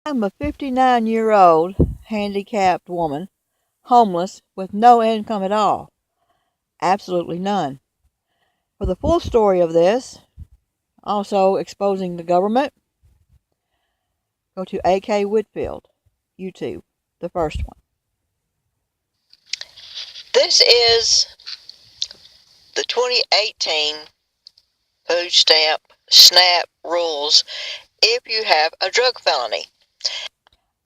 I'm a 59-year-old handicapped woman, homeless, with no income at all. Absolutely none. For the full story of this, also exposing the government, go to akay Whitfield, YouTube, the first one. This is the 2018 food stamp SNAP rules if you have a drug felony.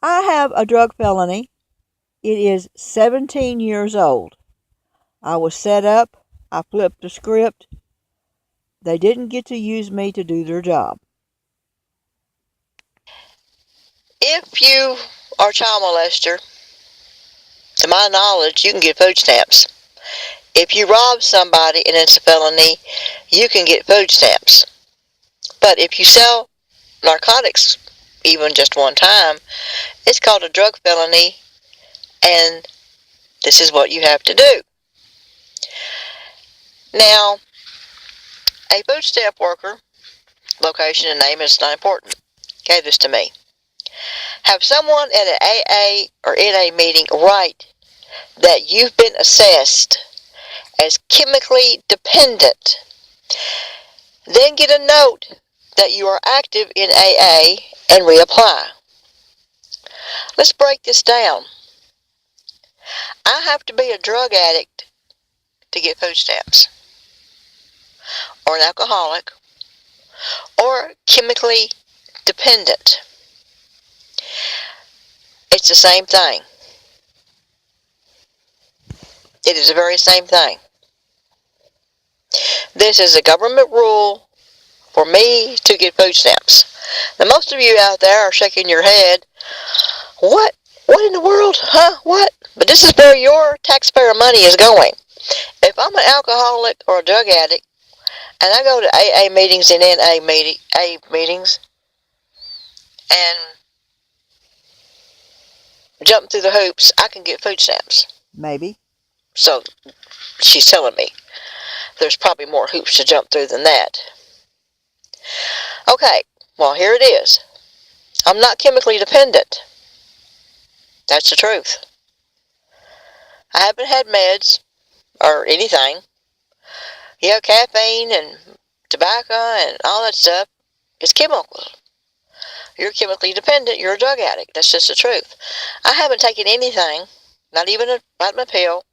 I have a drug felony. It is 17 years old. I was set up. I flipped the script. They didn't get to use me to do their job. If you are a child molester, to my knowledge, you can get food stamps. If you rob somebody and it's a felony, you can get food stamps. But if you sell narcotics even just one time, it's called a drug felony, and this is what you have to do. Now, a food stamp worker, location and name is not important, gave this to me. Have someone at an AA or NA meeting write that you've been assessed as chemically dependent. Then get a note that you are active in AA and reapply. Let's break this down. I have to be a drug addict to get food stamps, or an alcoholic, or chemically dependent. It's the same thing. It is the very same thing. This is a government rule for me to get food stamps. Now, most of you out there are shaking your head. What? What in the world? Huh? What? But this is where your taxpayer money is going. If I'm an alcoholic or a drug addict, and I go to AA meetings and NA meetings, and jump through the hoops, I can get food stamps. Maybe. So she's telling me there's probably more hoops to jump through than that. Okay, well, here it is. I'm not chemically dependent. That's the truth. I haven't had meds or anything. Yeah, caffeine and tobacco and all that stuff is chemical. You're chemically dependent. You're a drug addict. That's just the truth. I haven't taken anything, not even a vitamin pill,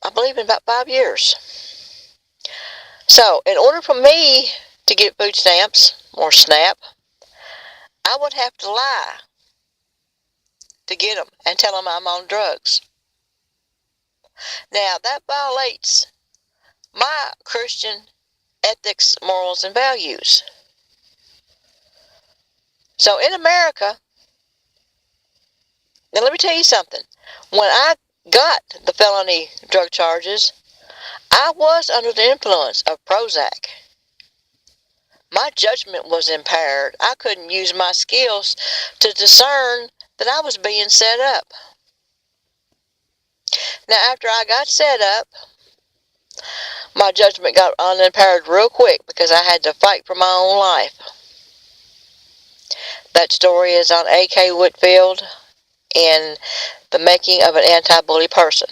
I believe in about 5 years. So, in order for me to get food stamps or SNAP, I would have to lie to get them and tell them I'm on drugs. Now, that violates my Christian ethics, morals, and values. So, in America, now let me tell you something. When I got the felony drug charges, I was under the influence of Prozac. My judgment was impaired. I couldn't use my skills to discern that I was being set up. Now, after I got set up, my judgment got unimpaired real quick because I had to fight for my own life. That story is on akay Whitfield in The Making of an Anti-Bully Person.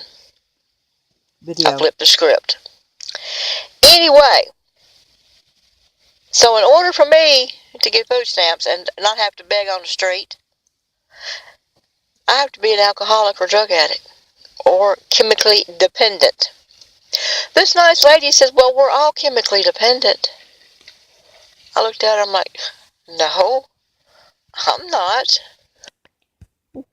Video. I flipped the script. Anyway, so in order for me to get food stamps and not have to beg on the street, I have to be an alcoholic or drug addict or chemically dependent. This nice lady says, well, we're all chemically dependent. I looked at her, I'm like, no, I'm not.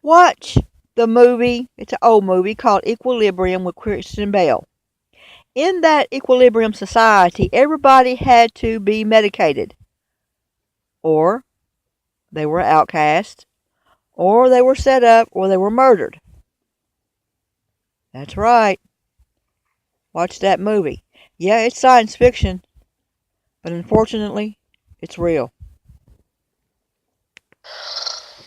Watch the movie. It's an old movie called Equilibrium with Kristen Bell. In that equilibrium society, everybody had to be medicated, or they were outcast, or they were set up, or they were murdered. That's right. Watch that movie. Yeah, it's science fiction, but unfortunately, it's real.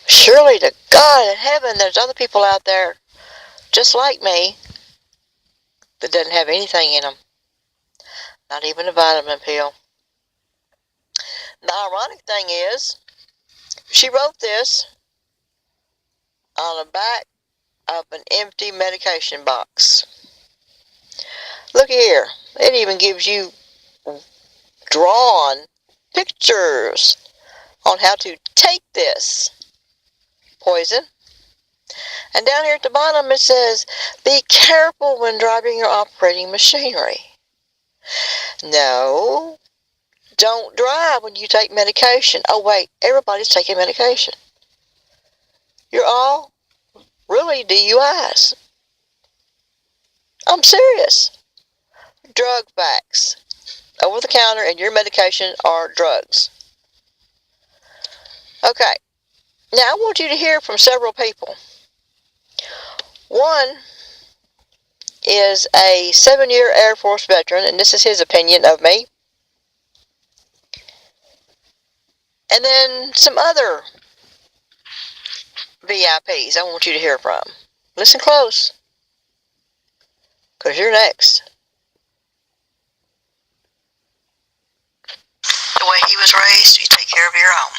Surely to God in heaven, there's other people out there just like me that doesn't have anything in them. Not even a vitamin pill. The ironic thing is, She wrote this on the back of an empty medication box. Look here. It even gives you drawn pictures on how to take this poison. And down here at the bottom it says, be careful when driving or operating machinery. No, don't drive when you take medication. Oh wait, everybody's taking medication. You're all really DUIs. I'm serious. Drug facts. Over the counter and your medication are drugs. Okay, now I want you to hear from several people. One is a 7-year Air Force veteran, and this is his opinion of me. And then some other VIPs I want you to hear from. Listen close, because you're next. The way he was raised, you take care of your own.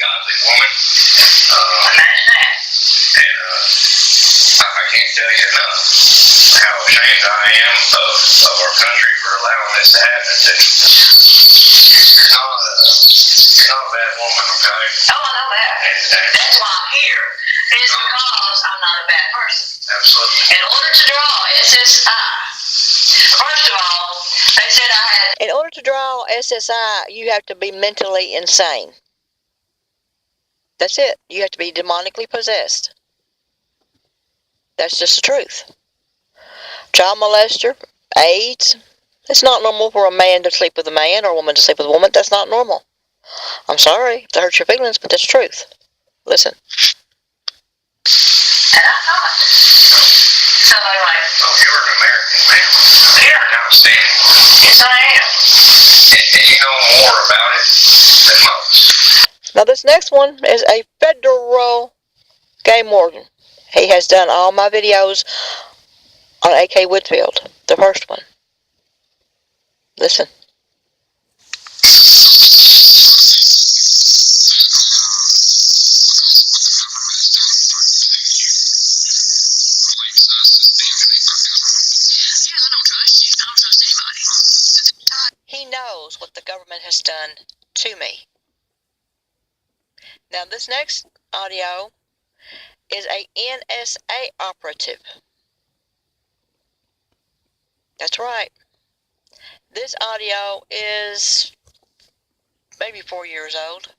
Godly woman. Imagine that. And I can't tell you enough how ashamed I am of our country for allowing this to happen. You're not a bad woman, okay? Oh, I know that. And that's why I'm here. It's because I'm not a bad person. Absolutely. In order to draw SSI, first of all, they said I had. In order to draw SSI, you have to be mentally insane. That's it. You have to be demonically possessed. That's just the truth. Child molester, AIDS. It's not normal for a man to sleep with a man or a woman to sleep with a woman. That's not normal. I'm sorry to hurt your feelings, but that's truth. Listen. And I thought, so they were like, oh, you're an American man. You're an outstanding woman. Yes, I am. And you know more about it than most. Now this next one is a federal game warden. He has done all my videos on akay Whitfield, the first one. Listen. He knows what the government has done to me. Now this next audio is a NSA operative. That's right. This audio is maybe 4 years old.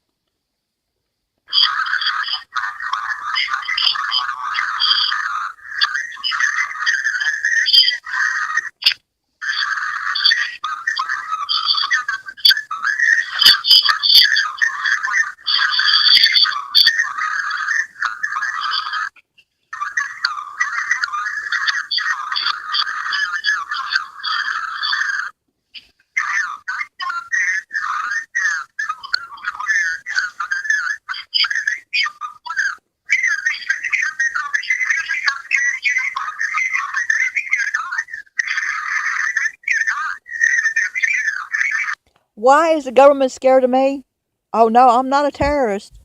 Why is the government scared of me? Oh no, I'm not a terrorist.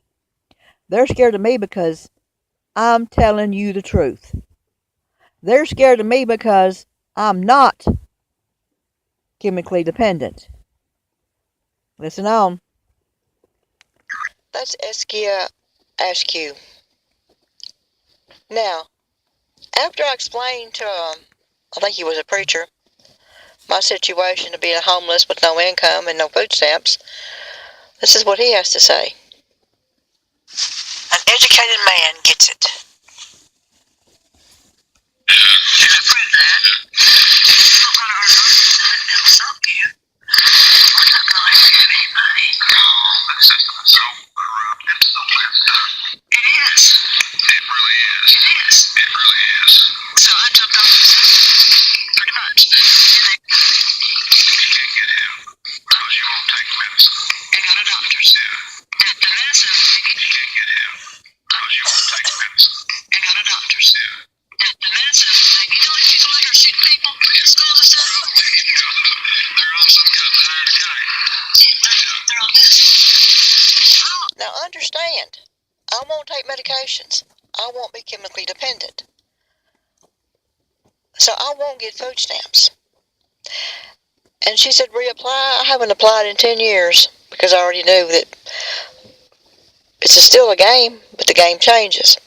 They're scared of me because I'm telling you the truth. They're scared of me because I'm not chemically dependent. Listen on. That's Eskia Askew. Now, after I explained to I think he was a preacher, my situation of being homeless with no income and no food stamps, this is what he has to say. An educated man gets it. And I proved that. You don't run our organization, that'll stop you. We're not going to get any money. No, this system is so corrupt. It's so messed up. It is. It really is. It is. It really is. So I jumped off the system, pretty much. You can't get help because you won't take medicine. And go to doctors. Yeah. The medicine, you can't get help because you won't take medicine. And go to doctors. Yeah. The medicine, you know these people that are sick people? Now understand, I won't take medications. I won't be chemically dependent. So I won't get food stamps. And she said, reapply. I haven't applied in 10 years because I already knew that it's still a game, but the game changes.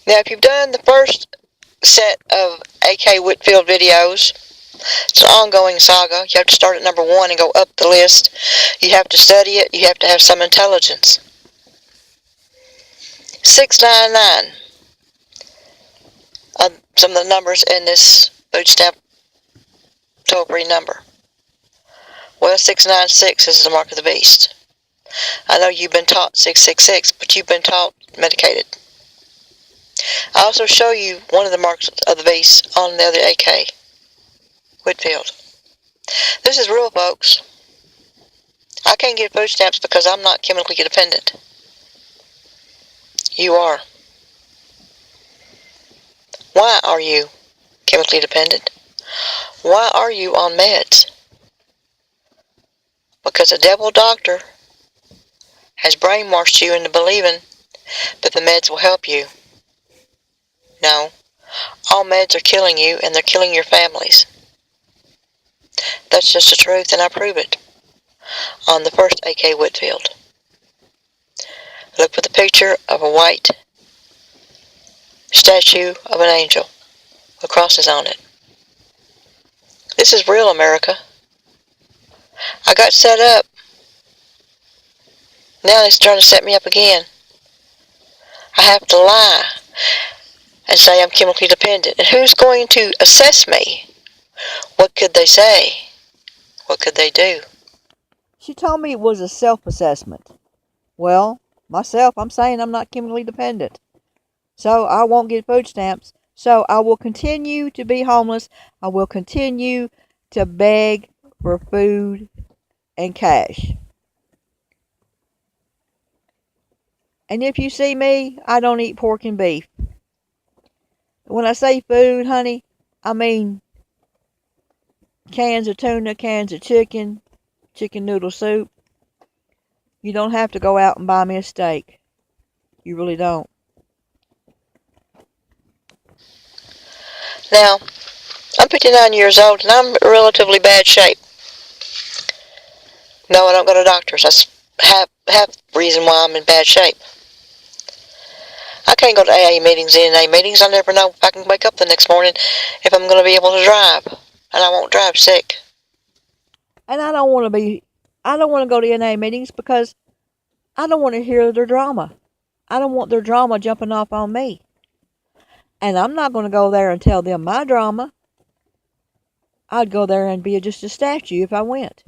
Now, if you've done the first set of akay Whitfield videos, it's an ongoing saga. You have to start at number 1 and go up the list. You have to study it. You have to have some intelligence. 699. Some of the numbers in this food stamp toll-free number. Well, 696 is the mark of the beast. I know you've been taught 666, but you've been taught medicated. I also show you one of the marks of the beast on the other akay Whitfield. This is real, folks. I can't get food stamps because I'm not chemically dependent. You are. Why are you chemically dependent? Why are you on meds? Because a devil doctor has brainwashed you into believing that the meds will help you. No. All meds are killing you, and they're killing your families. That's just the truth, and I prove it on the first akay Whitfield. Look for the picture of a white statue of an angel with crosses on it. This is real, America. I got set up. Now they're trying to set me up again. I have to lie and say I'm chemically dependent. And who's going to assess me? What could they say? What could they do? She told me it was a self-assessment. Well, myself, I'm saying I'm not chemically dependent. So I won't get food stamps. So I will continue to be homeless. I will continue to beg for food and cash. And if you see me, I don't eat pork and beef. When I say food, honey, I mean cans of tuna, cans of chicken, chicken noodle soup. You don't have to go out and buy me a steak. You really don't. Now, I'm 59 years old and I'm in relatively bad shape. No, I don't go to doctors. That's half the reason why I'm in bad shape. I can't go to AA meetings, NA meetings. I never know if I can wake up the next morning if I'm going to be able to drive. And I won't drive sick. And I don't want to go to NA meetings because I don't want to hear their drama. I don't want their drama jumping off on me. And I'm not going to go there and tell them my drama. I'd go there and be just a statue if I went.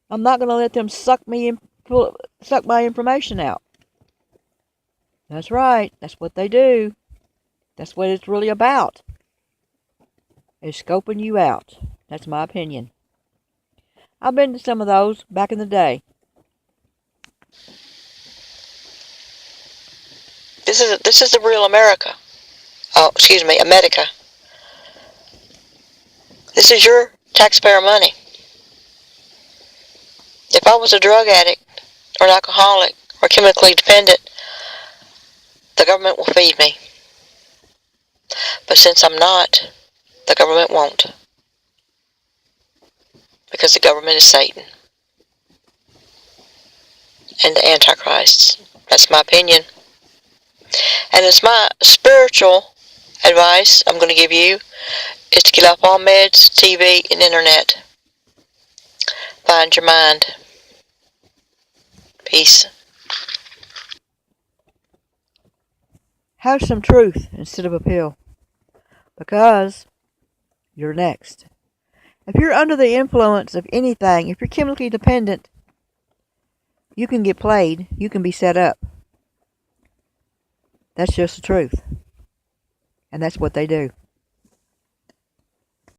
I'm not going to let them suck my information out. That's right. That's what they do. That's what it's really about. Is scoping you out. That's my opinion. I've been to some of those back in the day. This is the real America. Oh, excuse me, America. This is your taxpayer money. If I was a drug addict or an alcoholic or chemically dependent, the government will feed me. But since I'm not, the government won't. Because the government is Satan. And the Antichrist. That's my opinion. And it's my spiritual advice I'm going to give you is to get off all meds, TV, and internet. Find your mind. Peace. Have some truth instead of a pill. Because you're next. If you're under the influence of anything, if you're chemically dependent, you can get played. You can be set up. That's just the truth. And that's what they do.